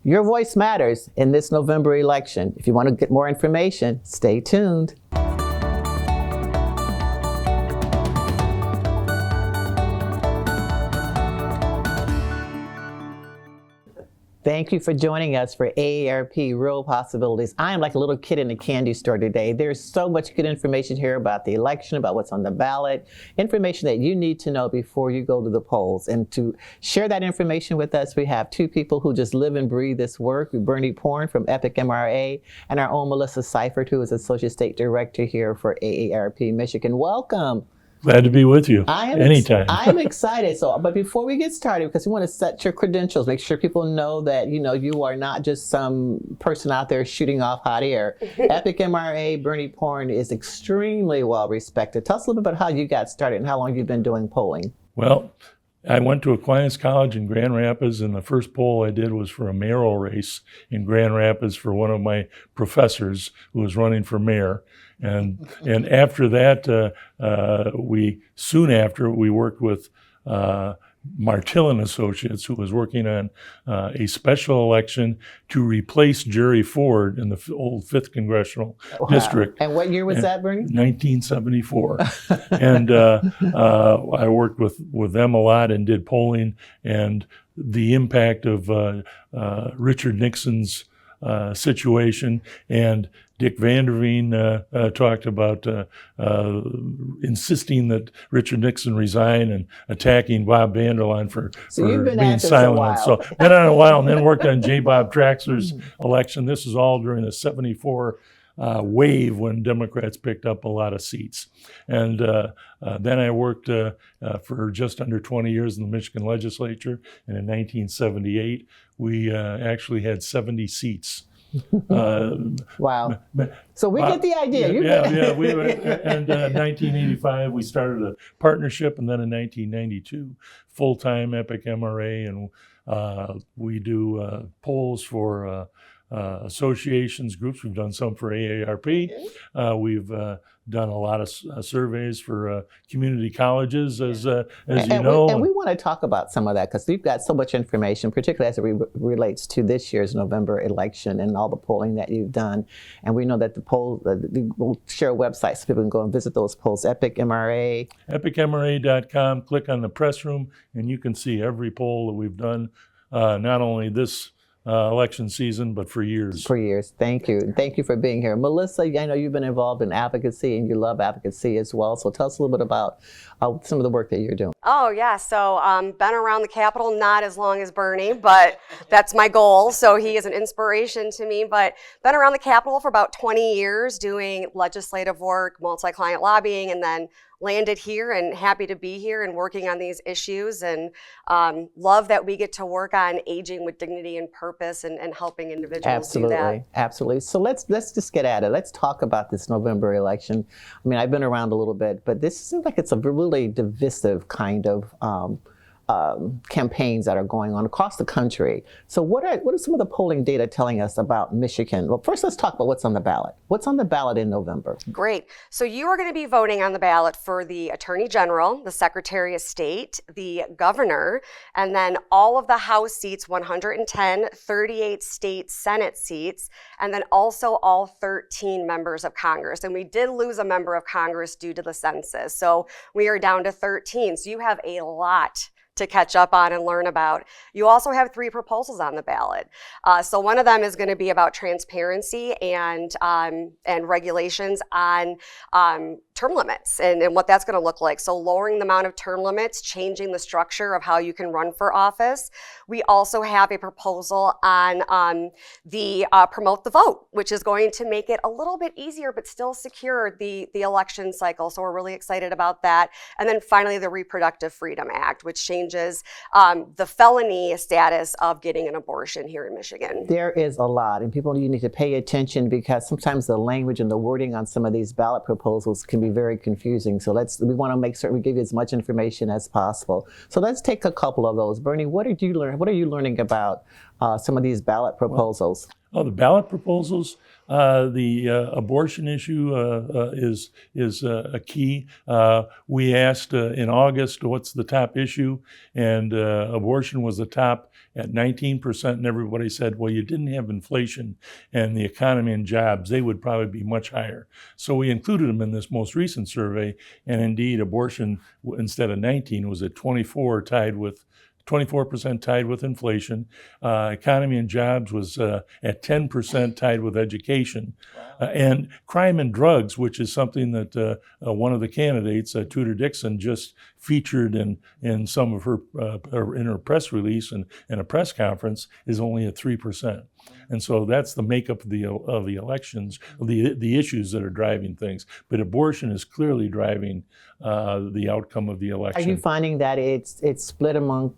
Your voice matters in this November election. If you want to get more information, stay tuned. Thank you for joining us for AARP Real Possibilities. I am like a little kid in a candy store today. There's so much good information here about the election, about what's on the ballot, information that you need to know before you go to the polls. And to share that information with us, we have two people who just live and breathe this work. Bernie Porn from EPIC-MRA and our own Melissa Seifert, who is Associate State Director here for AARP Michigan. Welcome. Glad to be with you anytime. I'm excited. But before we get started, because we want to set your credentials, make sure people know that, you are not just some person out there shooting off hot air. EPIC-MRA, Bernie Porn is extremely well respected. Tell us a little bit about how you got started and how long you've been doing polling. Well, I went to Aquinas College in Grand Rapids, and the first poll I did was for a mayoral race in Grand Rapids for one of my professors who was running for mayor. And after that, soon after we worked with Martell and Associates, who was working on a special election to replace Jerry Ford in the old 5th Congressional District. And what year was that, Bernie? 1974. And I worked with them a lot and did polling, and the impact of Richard Nixon's situation, and Dick Vanderveen talked about insisting that Richard Nixon resign and attacking Bob Vanderline for being silent. So been on a while, and then worked on J. Bob Traxler's election. This is all during the 74 wave when Democrats picked up a lot of seats. And then I worked for just under 20 years in the Michigan legislature. And in 1978, we actually had 70 seats. Wow. So we get the idea. And 1985, we started a partnership, and then in 1992, full-time EPIC-MRA, and we do polls for associations, groups. We've done some for AARP. We've done a lot of surveys for community colleges, as you know. And we want to talk about some of that because we've got so much information, particularly as it relates to this year's November election and all the polling that you've done. And we know that the polls, we'll share a website so people can go and visit those polls. EPIC-MRA. EPIC-MRA.com. Click on the press room, and you can see every poll that we've done, not only this election season, but for years. For years. Thank you. Thank you for being here. Melissa, I know you've been involved in advocacy and you love advocacy as well. So tell us a little bit about some of the work that you're doing. Oh, yeah. So been around the Capitol, not as long as Bernie, but that's my goal. So he is an inspiration to me. But been around the Capitol for about 20 years doing legislative work, multi-client lobbying, and then landed here and happy to be here and working on these issues, and love that we get to work on aging with dignity and purpose and helping individuals do that. Absolutely. So let's just get at it. Let's talk about this November election. I mean, I've been around a little bit, but this seems like it's a really divisive kind of campaigns that are going on across the country. So what are some of the polling data telling us about Michigan? Well, first let's talk about what's on the ballot. What's on the ballot in November? Great. So you are going to be voting on the ballot for the Attorney General, the Secretary of State, the Governor, and then all of the House seats, 110, 38 state Senate seats, and then also all 13 members of Congress. And we did lose a member of Congress due to the census. So we are down to 13. So you have a lot to catch up on and learn about. You also have 3 proposals on the ballot. So one of them is going to be about transparency and regulations on term limits and what that's going to look like. So lowering the amount of term limits, changing the structure of how you can run for office. We also have a proposal on the promote the vote, which is going to make it a little bit easier but still secure the election cycle. So we're really excited about that. And then finally, the Reproductive Freedom Act, which changes the felony status of getting an abortion here in Michigan. There is a lot, and people need to pay attention because sometimes the language and the wording on some of these ballot proposals can be very confusing. So we want to make certain we give you as much information as possible. So let's take a couple of those. Bernie, what are you learning about some of these ballot proposals? The ballot proposals, the abortion issue is a key. We asked in August what's the top issue, and abortion was the top at 19%, and everybody said, well, you didn't have inflation and the economy and jobs. They would probably be much higher. So we included them in this most recent survey, and indeed abortion, instead of 19, was at 24% tied with inflation. Economy and jobs was at 10% tied with education. And crime and drugs, which is something that one of the candidates, Tudor Dixon, just featured in some of her in her press release and a press conference, is only at 3%. And so that's the makeup of the elections, the issues that are driving things. But abortion is clearly driving the outcome of the election. Are you finding that it's split among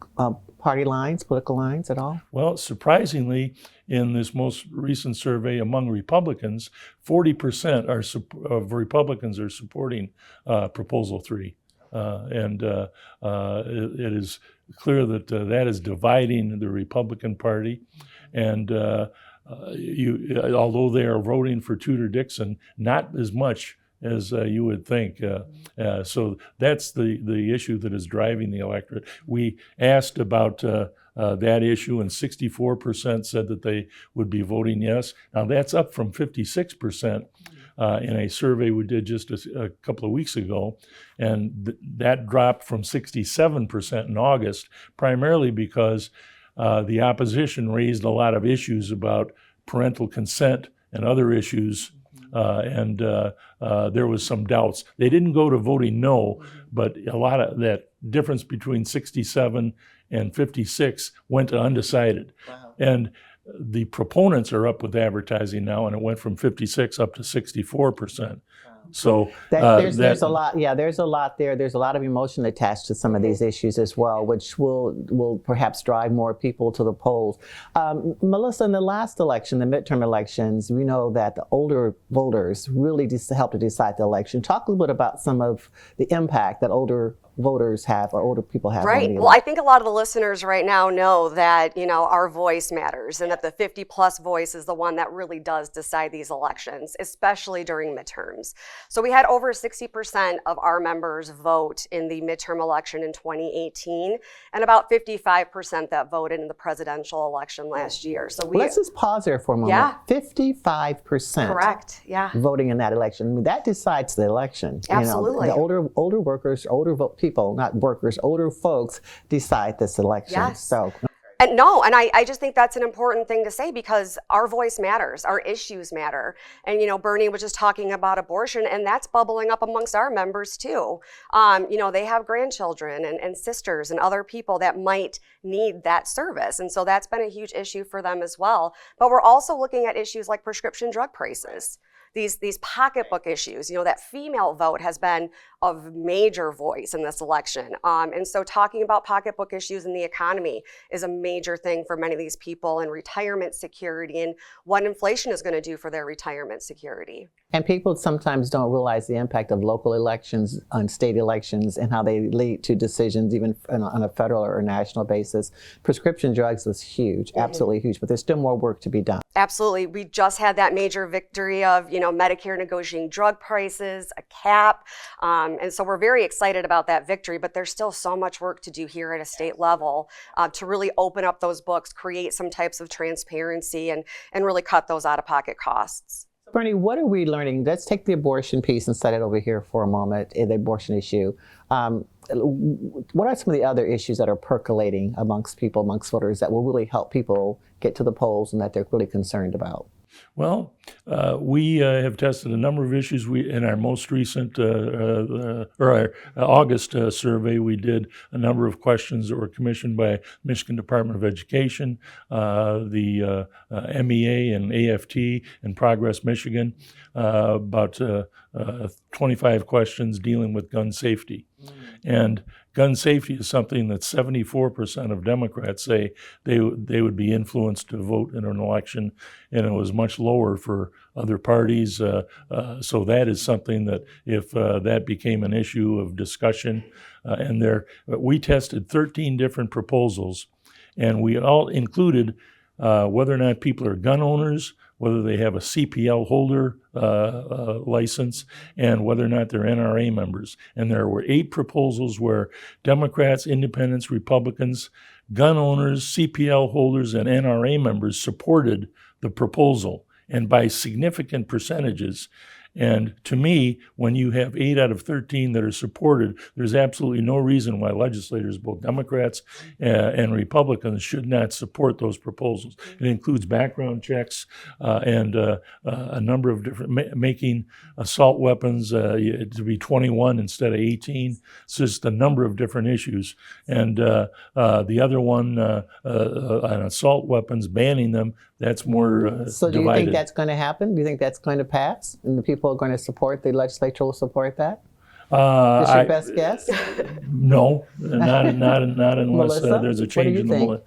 party lines, political lines at all? Well, surprisingly, in this most recent survey among Republicans, 40% of Republicans are supporting Proposal 3. It is clear that that is dividing the Republican Party. And although they are voting for Tudor Dixon, not as much as you would think. So that's the issue that is driving the electorate. We asked about that issue, and 64% said that they would be voting yes. Now that's up from 56% in a survey we did just a couple of weeks ago, and that dropped from 67% in August, primarily because the opposition raised a lot of issues about parental consent and other issues. There was some doubts. They didn't go to voting no, but a lot of that difference between 67 and 56 went to undecided. Wow. And the proponents are up with advertising now, and it went from 56 up to 64%. So there's a lot. Yeah, there's a lot there. There's a lot of emotion attached to some of these issues as well, which will perhaps drive more people to the polls. Melissa, in the last election, the midterm elections, we know that the older voters really helped to decide the election. Talk a little bit about some of the impact that older voters have, or older people have. Right. Well, I think a lot of the listeners right now know that, our voice matters, and that the 50+ voice is the one that really does decide these elections, especially during midterms. So we had over 60% of our members vote in the midterm election in 2018, and about 55% that voted in the presidential election last year. So let's just pause there for a moment. Yeah. 55%. Correct. Yeah. Voting in that election. I mean, that decides the election. Absolutely. The older workers, people, not workers, older folks decide this election. Yes. So. And I just think that's an important thing to say, because our voice matters, our issues matter. And, Bernie was just talking about abortion, and that's bubbling up amongst our members too. They have grandchildren and sisters and other people that might need that service. And so that's been a huge issue for them as well. But we're also looking at issues like prescription drug prices. These pocketbook issues, that female vote has been of major voice in this election. And so talking about pocketbook issues in the economy is a major thing for many of these people, and retirement security and what inflation is going to do for their retirement security. And people sometimes don't realize the impact of local elections on state elections and how they lead to decisions even on a federal or national basis. Prescription drugs was huge, absolutely huge, but there's still more work to be done. Absolutely. We just had that major victory of, Medicare negotiating drug prices, a cap. And so we're very excited about that victory, but there's still so much work to do here at a state level to really open up those books, create some types of transparency, and really cut those out-of-pocket costs. Bernie, what are we learning? Let's take the abortion piece and set it over here for a moment, the abortion issue. What are some of the other issues that are percolating amongst voters that will really help people get to the polls and that they're really concerned about? Well, we have tested a number of issues. In our most recent our August survey, we did a number of questions that were commissioned by Michigan Department of Education, the MEA and AFT and Progress Michigan, about 25 questions dealing with gun safety. And gun safety is something that 74% of Democrats say they would be influenced to vote in an election, and it was much lower for other parties. So that is something that if that became an issue of discussion, we tested 13 different proposals, and we all included whether or not people are gun owners, whether they have a CPL holder license, and whether or not they're NRA members. And there were 8 proposals where Democrats, Independents, Republicans, gun owners, CPL holders, and NRA members supported the proposal, and by significant percentages. And to me, when you have 8 out of 13 that are supported, there's absolutely no reason why legislators, both Democrats and Republicans, should not support those proposals. It includes background checks and a number of different, making assault weapons to be 21 instead of 18. It's just a number of different issues. And the other one, on assault weapons, banning them, that's more So do you divided. think that's going to happen? Do you think that's going to pass? And the people are going to support, the legislature will support that? Is your best guess? No, not unless Melissa, there's a what do change you in the think?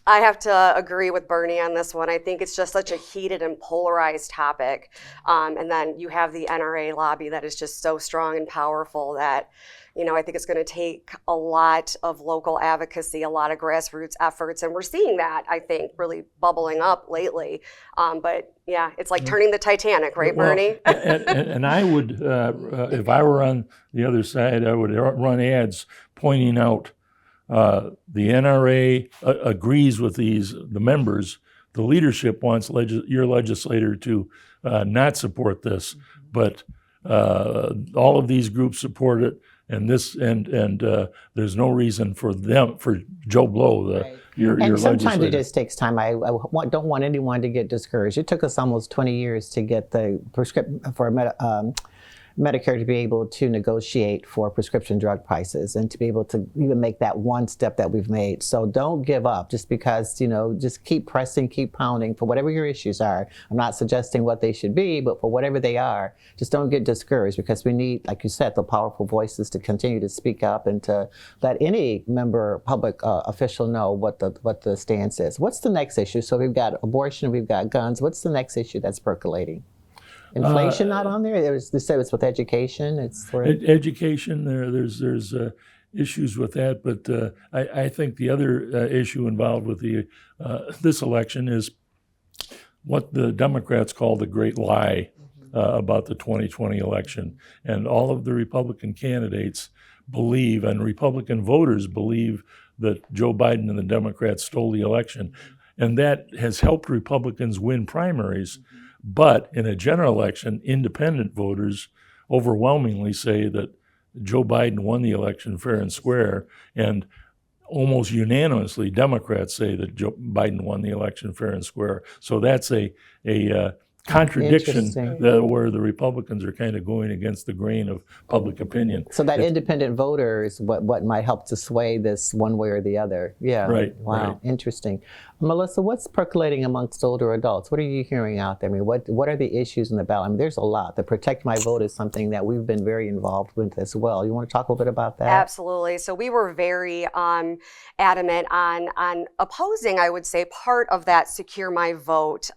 I have to agree with Bernie on this one. I think it's just such a heated and polarized topic. And then you have the NRA lobby that is just so strong and powerful that, I think it's going to take a lot of local advocacy, a lot of grassroots efforts. And we're seeing that, I think, really bubbling up lately. But yeah, it's like turning the Titanic, right, Bernie? and I would, if I were on the other side, I would run ads pointing out the NRA agrees with the members. The leadership wants your legislator to not support this, but all of these groups support it. And there's no reason for Joe Blow, your And sometimes legislator. it just takes time. I don't want anyone to get discouraged. It took us almost 20 years to get the prescription for Medicare to be able to negotiate for prescription drug prices and to be able to even make that one step that we've made. So don't give up just because, just keep pressing, keep pounding for whatever your issues are. I'm not suggesting what they should be, but for whatever they are, just don't get discouraged because we need, like you said, the powerful voices to continue to speak up and to let any member, public official know what the stance is. What's the next issue? So we've got abortion, we've got guns. What's the next issue that's percolating? Inflation not on there? They said it's with education. It's for education. There's issues with that, but I think the other issue involved with this election is what the Democrats call the great lie about the 2020 election, and all of the Republican candidates believe, and Republican voters believe, that Joe Biden and the Democrats stole the election, and that has helped Republicans win primaries. But in a general election, independent voters overwhelmingly say that Joe Biden won the election fair and square, and almost unanimously Democrats say that Joe Biden won the election fair and square. So that's a contradiction where the Republicans are kind of going against the grain of public opinion. So that independent voter is what might help to sway this one way or the other. Yeah. Right. Wow. Right. Interesting. Melissa, what's percolating amongst older adults? What are you hearing out there? I mean, what are the issues in the ballot? I mean, there's a lot. The Protect My Vote is something that we've been very involved with as well. You want to talk a little bit about that? Absolutely. So we were very adamant on opposing, I would say, part of that Secure My Vote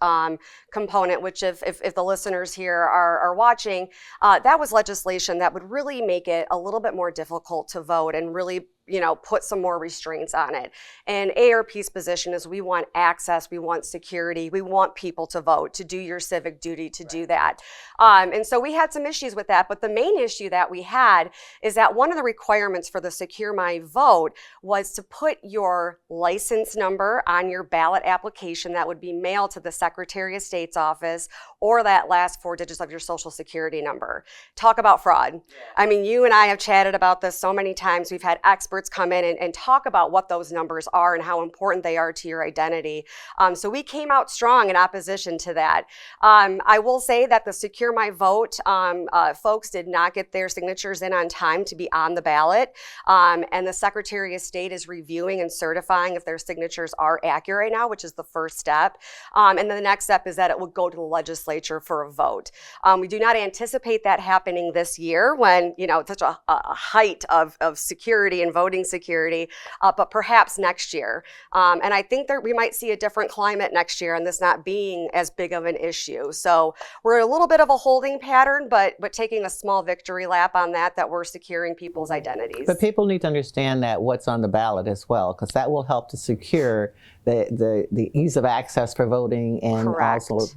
component, which if the listeners here are watching, that was legislation that would really make it a little bit more difficult to vote and really put some more restraints on it. And AARP's position is we want access, we want security, we want people to vote, to do your civic duty, to do that. And so we had some issues with that, but the main issue that we had is that one of the requirements for the Secure My Vote was to put your license number on your ballot application that would be mailed to the Secretary of State's office, or that last 4 digits of your social security number. Talk about fraud. I mean, you and I have chatted about this so many times. We've had experts come in and talk about what those numbers are and how important they are to your identity. So we came out strong in opposition to that. I will say that the Secure My Vote folks did not get their signatures in on time to be on the ballot. And the Secretary of State is reviewing and certifying if their signatures are accurate right now, which is the first step. And then the next step is that it will go to the legislature for a vote. We do not anticipate that happening this year when, it's such a height of security and voting voting security, but perhaps next year. And I think that we might see a different climate next year and this not being as big of an issue. So we're a little bit of a holding pattern, but taking a small victory lap on that we're securing people's identities. But people need to understand that what's on the ballot as well, because that will help to secure the ease of access for voting and Correct. also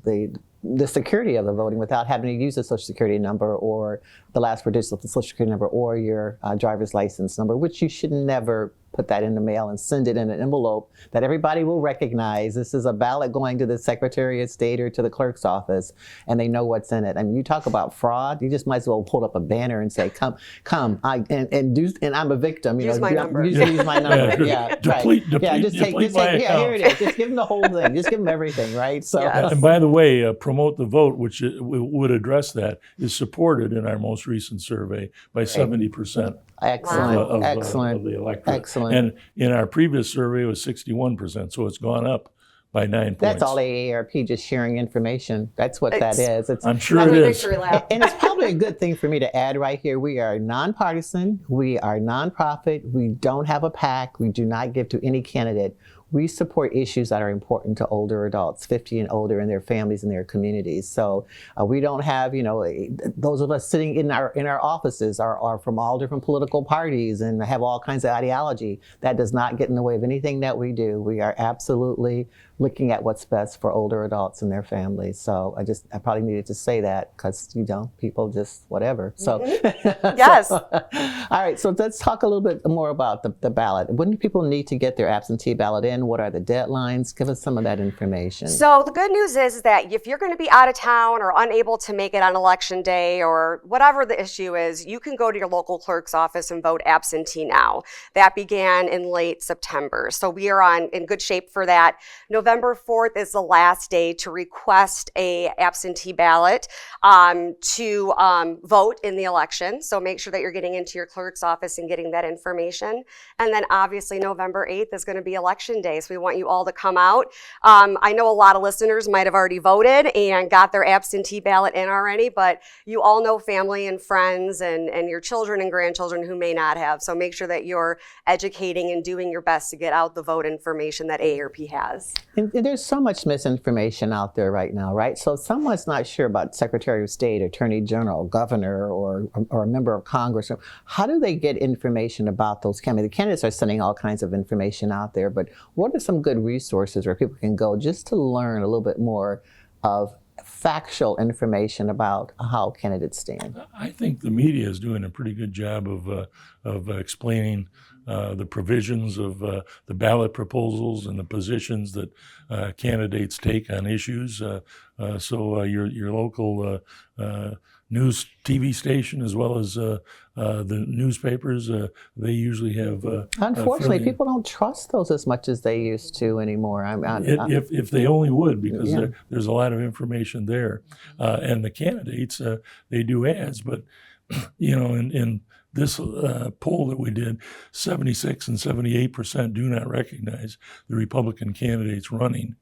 the security of the voting without having to use a social security number or the last four digits of the social security number or your driver's license number, which you should never put that in the mail and send it in an envelope that everybody will recognize. This is a ballot going to the Secretary of State or to the clerk's office, and they know what's in it. I mean, you talk about fraud, you just might as well pull up a banner and say, come, and I'm a victim. Use my number. Use my number. Yeah, Deplete yeah, here it is. Just give them the whole thing. Just give them everything, right? So, Yes. And by the way, Promote the Vote, which would address that, is supported in our most recent survey by 70%. excellent, of excellent, the electorate. excellent. And in our previous survey, it was 61%, so it's gone up by 9 points. That's all AARP, just sharing information. That's what that is. I'm sure That's it a is. victory lap. And it's probably a good thing for me to add right here. We are nonpartisan. We are nonprofit. We don't have a PAC. We do not give to any candidate. We support issues that are important to older adults, 50 and older, and their families and their communities. So we don't have, those of us sitting in our offices are from all different political parties and have all kinds of ideology. That does not get in the way of anything that we do. We are absolutely looking at what's best for older adults and their families. So I probably needed to say that because, people just whatever. So Yes. all right, so let's talk a little bit more about the ballot. When do people need to get their absentee ballot in? What are the deadlines? Give us some of that information. So the good news is that if you're going to be out of town or unable to make it on election day or whatever the issue is, you can go to your local clerk's office and vote absentee now. That began in late September. So we are in good shape for that. November 4th is the last day to request a absentee ballot to vote in the election. So make sure that you're getting into your clerk's office and getting that information. And then obviously November 8th is going to be election day. So we want you all to come out. I know a lot of listeners might have already voted and got their absentee ballot in already, but you all know family and friends and your children and grandchildren who may not have. So make sure that you're educating and doing your best to get out the vote information that AARP has. And there's so much misinformation out there right now, right? So if someone's not sure about Secretary of State, Attorney General, Governor, or a member of Congress, how do they get information about those candidates? The candidates are sending all kinds of information out there, but what are some good resources where people can go just to learn a little bit more of factual information about how candidates stand? I think the media is doing a pretty good job of explaining the provisions of the ballot proposals and the positions that candidates take on issues. So your local news TV station, as well as the newspapers, they usually have. Unfortunately, people don't trust those as much as they used to anymore. If they only would, because Yeah. there's a lot of information there, and the candidates they do ads, but in this poll that we did, 76 and 78% do not recognize the Republican candidates running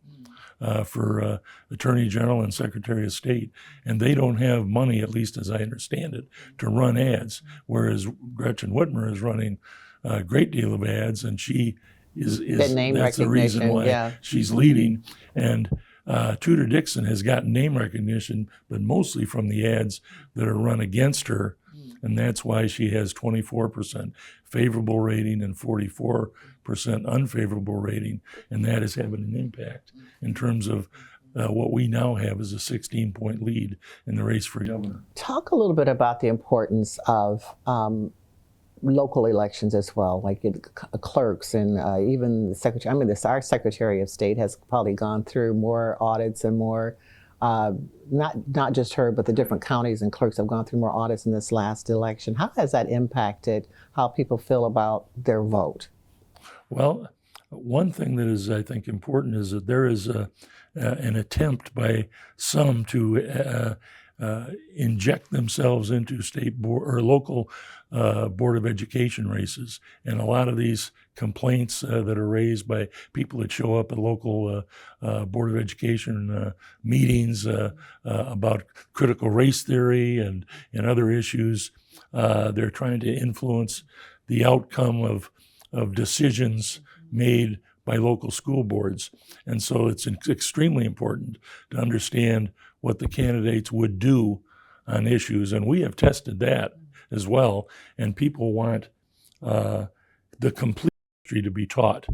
for Attorney General and Secretary of State. And they don't have money, at least as I understand it, to run ads, whereas Gretchen Whitmer is running a great deal of ads, and she is name that's the reason recognition, why yeah. she's leading. And Tudor Dixon has gotten name recognition, but mostly from the ads that are run against her. And that's why she has 24% favorable rating and 44% unfavorable rating. And that is having an impact in terms of what we now have is a 16-point lead in the race for governor. Talk a little bit about the importance of local elections as well, like clerks and even the secretary. I mean, our Secretary of State has probably gone through more audits and more. Not just her, but the different counties and clerks have gone through more audits in this last election. How has that impacted how people feel about their vote? Well, one thing that is, I think, important is that there is an attempt by some to inject themselves into state board or local Board of Education races. And a lot of these complaints that are raised by people that show up at local Board of Education meetings about critical race theory and other issues, they're trying to influence the outcome of decisions made by local school boards. And so it's extremely important to understand what the candidates would do on issues. And we have tested that as well. And people want the complete history to be taught.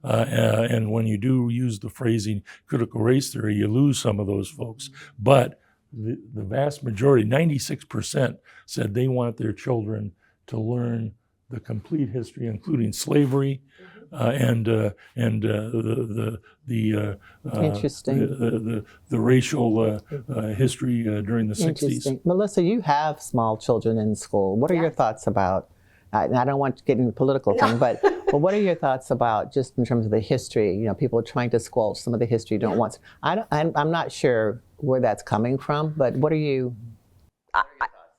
And when you do use the phrasing critical race theory, you lose some of those folks. But the vast majority, 96%, said they want their children to learn the complete history, including slavery, and Interesting. the racial history during the 60s. Interesting. Melissa, you have small children in school. What are your thoughts about? And I don't want to get into the political thing, but what are your thoughts about just in terms of the history? You know, people are trying to squelch some of the history. Don't want. I'm not sure where that's coming from, but what are you?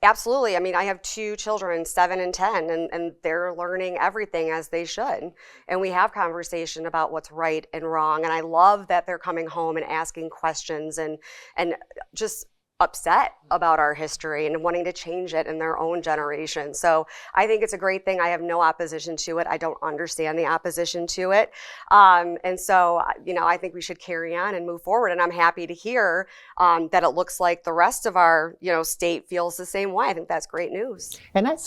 Absolutely. I mean, I have 2 children, 7 and 10, and they're learning everything as they should. And we have conversation about what's right and wrong. And I love that they're coming home and asking questions and just upset about our history and wanting to change it in their own generation. So I think it's a great thing. I have no opposition to it. I don't understand the opposition to it. And so, you know, I think we should carry on and move forward. And I'm happy to hear that it looks like the rest of our, you know, state feels the same way. I think that's great news. And that's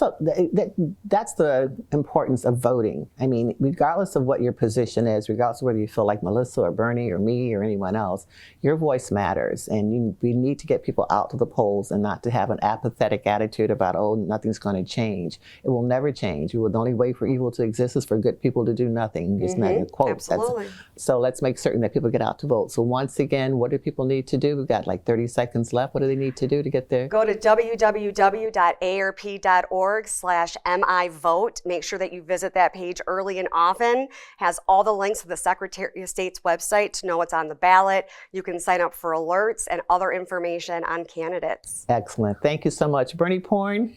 the importance of voting. I mean, regardless of what your position is, regardless of whether you feel like Melissa or Bernie or me or anyone else, your voice matters. And we need to get people out to the polls and not to have an apathetic attitude about, oh, nothing's going to change. It will never change. The only way for evil to exist is for good people to do nothing. It's not a quote. Absolutely. So let's make certain that people get out to vote. So once again, what do people need to do? We've got like 30 seconds left. What do they need to do to get there? Go to www.aarp.org/mivote. Make sure that you visit that page early and often. Has all the links to the Secretary of State's website to know what's on the ballot. You can sign up for alerts and other information on candidates. Excellent. Thank you so much. Bernie Porn,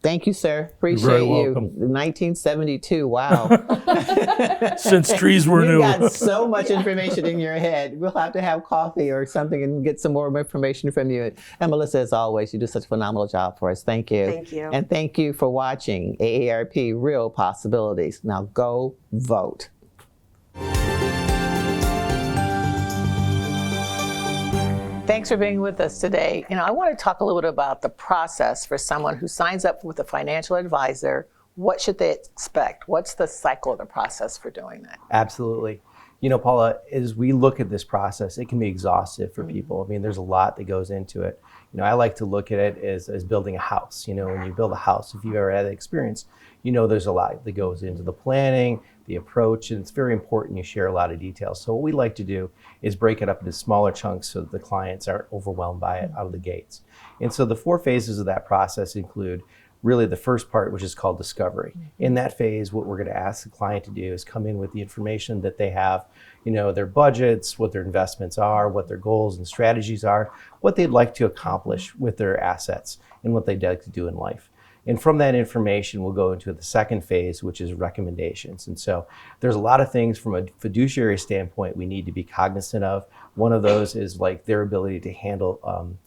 thank you, sir. Appreciate You're very you. welcome. 1972, wow. Since trees were You new. got so much information in your head. We'll have to have coffee or something and get some more information from you. And Melissa, as always, you do such a phenomenal job for us. Thank you. Thank you. And thank you for watching AARP Real Possibilities. Now go vote. Thanks for being with us today. You know, I want to talk a little bit about the process for someone who signs up with a financial advisor. What should they expect? What's the cycle of the process for doing that? Absolutely. You know, Paula, as we look at this process, it can be exhaustive for people. I mean, there's a lot that goes into it. You know, I like to look at it as building a house. You know, when you build a house, if you've ever had that experience, you know there's a lot that goes into the planning, the approach, and it's very important you share a lot of details. So what we like to do is break it up into smaller chunks so that the clients aren't overwhelmed by it out of the gates. And so the 4 phases of that process include really the first part, which is called discovery. In that phase, what we're going to ask the client to do is come in with the information that they have, you know, their budgets, what their investments are, what their goals and strategies are, what they'd like to accomplish with their assets, and what they'd like to do in life. And from that information, we'll go into the second phase, which is recommendations. And so there's a lot of things from a fiduciary standpoint we need to be cognizant of. One of those is like their ability to handle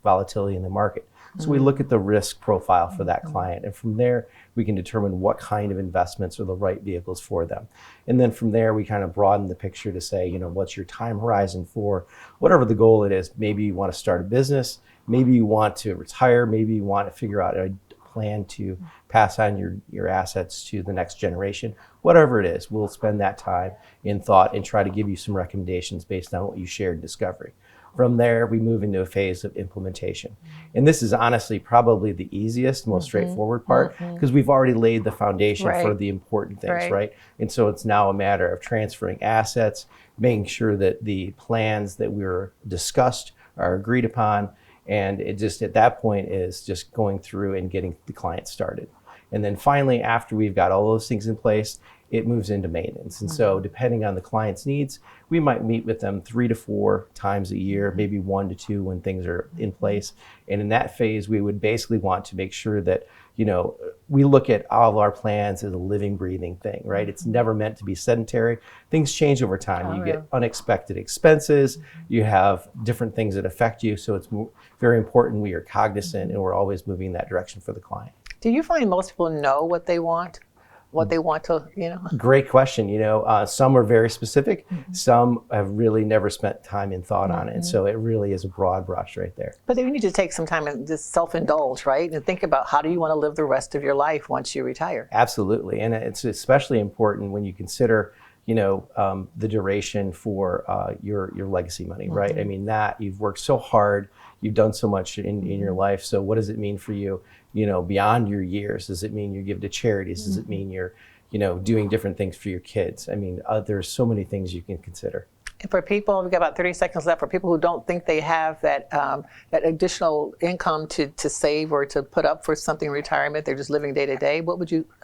volatility in the market. So we look at the risk profile for that client, and from there we can determine what kind of investments are the right vehicles for them. And then from there we kind of broaden the picture to say, you know, what's your time horizon for whatever the goal it is. Maybe you want to start a business, maybe you want to retire, maybe you want to figure out a plan to pass on your assets to the next generation. Whatever it is, we'll spend that time in thought and try to give you some recommendations based on what you shared in discovery. From there, we move into a phase of implementation. And this is honestly probably the easiest, most straightforward part, because we've already laid the foundation for the important things, right? And so it's now a matter of transferring assets, making sure that the plans that we were discussed are agreed upon, and it just at that point is just going through and getting the client started. And then finally, after we've got all those things in place, it moves into maintenance. And so depending on the client's needs, we might meet with them 3 to 4 times a year, maybe 1 to 2 when things are in place. And in that phase, we would basically want to make sure that, you know, we look at all of our plans as a living, breathing thing, right? It's never meant to be sedentary. Things change over time. You get unexpected expenses. You have different things that affect you. So it's very important we are cognizant and we're always moving in that direction for the client. Do you find most people know what they want? what they want to, Great question. Some are very specific. Some have really never spent time and thought on it. And so it really is a broad brush right there. But then you need to take some time and just self-indulge, right? And think about how do you want to live the rest of your life once you retire? Absolutely. And it's especially important when you consider the duration for your legacy money, right? I mean, that you've worked so hard, you've done so much in your life. So what does it mean for you, beyond your years? Does it mean you give to charities? Does it mean you're, doing different things for your kids? I mean, there's so many things you can consider. And for people, we've got about 30 seconds left, for people who don't think they have that additional income to save or to put up for something in retirement, they're just living day to day,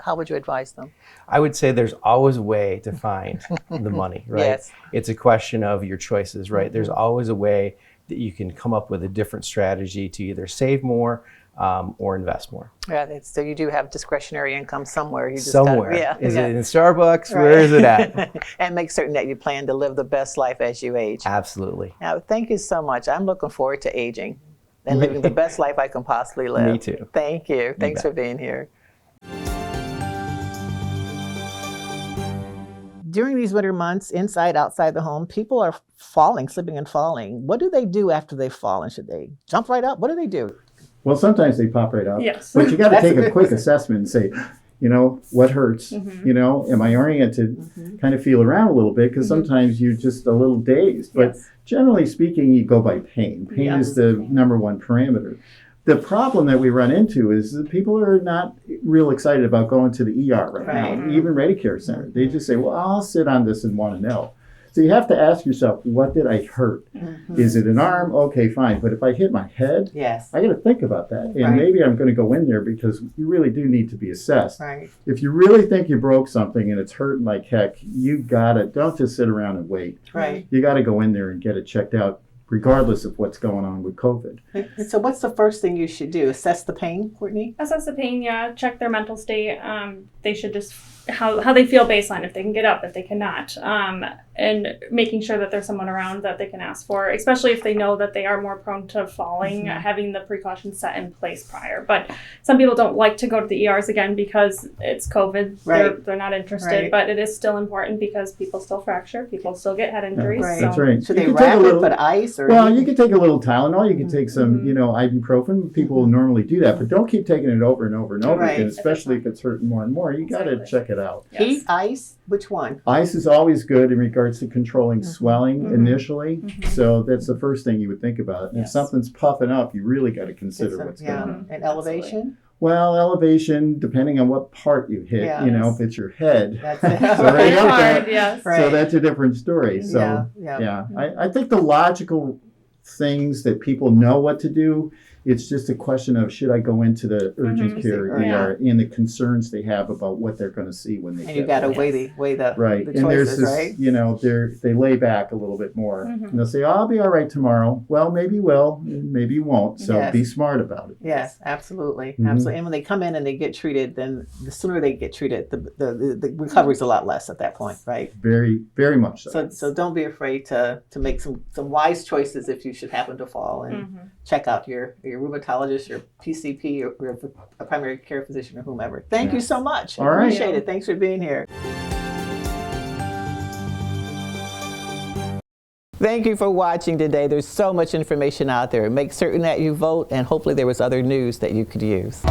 how would you advise them? I would say there's always a way to find the money, right? Yes. It's a question of your choices, right? There's always a way that you can come up with a different strategy to either save more or invest more. Yeah, so you do have discretionary income somewhere. You just Somewhere. Is it in Starbucks? Right. Where is it at? And make certain that you plan to live the best life as you age. Absolutely. Now, thank you so much. I'm looking forward to aging and living the best life I can possibly live. Me too. Thank you. Thanks for being here. During these winter months, inside, outside the home, people are slipping and falling. What do they do after they've fallen? Should they jump right up? What do they do? Well, sometimes they pop right up. Yes. But you got to take a quick assessment and say, what hurts? Am I oriented? Kind of feel around a little bit, because sometimes you're just a little dazed. But generally speaking, you go by pain. Pain is the number one parameter. The problem that we run into is that people are not real excited about going to the ER right now, even Medicare Center. They just say, well, I'll sit on this and want to know. So you have to ask yourself, what did I hurt? Is it an arm? Okay, fine. But if I hit my head, I got to think about that. And maybe I'm going to go in there, because you really do need to be assessed. If you really think you broke something and it's hurting like heck, don't just sit around and wait. You got to go in there and get it checked out, regardless of what's going on with COVID. So what's the first thing you should do? Assess the pain, Courtney? Assess the pain, check their mental state. They should just, how they feel baseline, if they can get up, if they cannot. And making sure that there's someone around that they can ask for, especially if they know that they are more prone to falling, having the precautions set in place prior. But some people don't like to go to the ERs again because it's COVID. They're not interested, but it is still important because people still fracture, people still get head injuries. So. That's right. Should they wrap it, put ice? Or you can take a little Tylenol, you can take some, ibuprofen. People normally do that, but don't keep taking it over and over and over again, especially if it's hurting more and more. You got to check it out. Heat, ice, which one? Ice is always good in regards to controlling swelling initially. So that's the first thing you would think about. And if something's puffing up, you really got to consider what's going on. And elevation? Well, elevation, depending on what part you hit, if it's your head. That's it. So that's a different story. So I think the logical things that people know what to do, it's just a question of, should I go into the urgent care ER, and the concerns they have about what they're going to see when they get you got to there. weigh the Right. the And there's choices, this, they lay back a little bit more. And they'll say, I'll be all right tomorrow. Well, maybe you will, maybe you won't. So be smart about it. Yes, absolutely. Absolutely. And when they come in and they get treated, then the sooner they get treated, the recovery's a lot less at that point, right? Very, very much so. So don't be afraid to make some wise choices if you should happen to fall, and check out your rheumatologist, your PCP, or a primary care physician, or whomever. Thank you so much. All right. Appreciate it. Thanks for being here. Thank you for watching today. There's so much information out there. Make certain that you vote, and hopefully there was other news that you could use.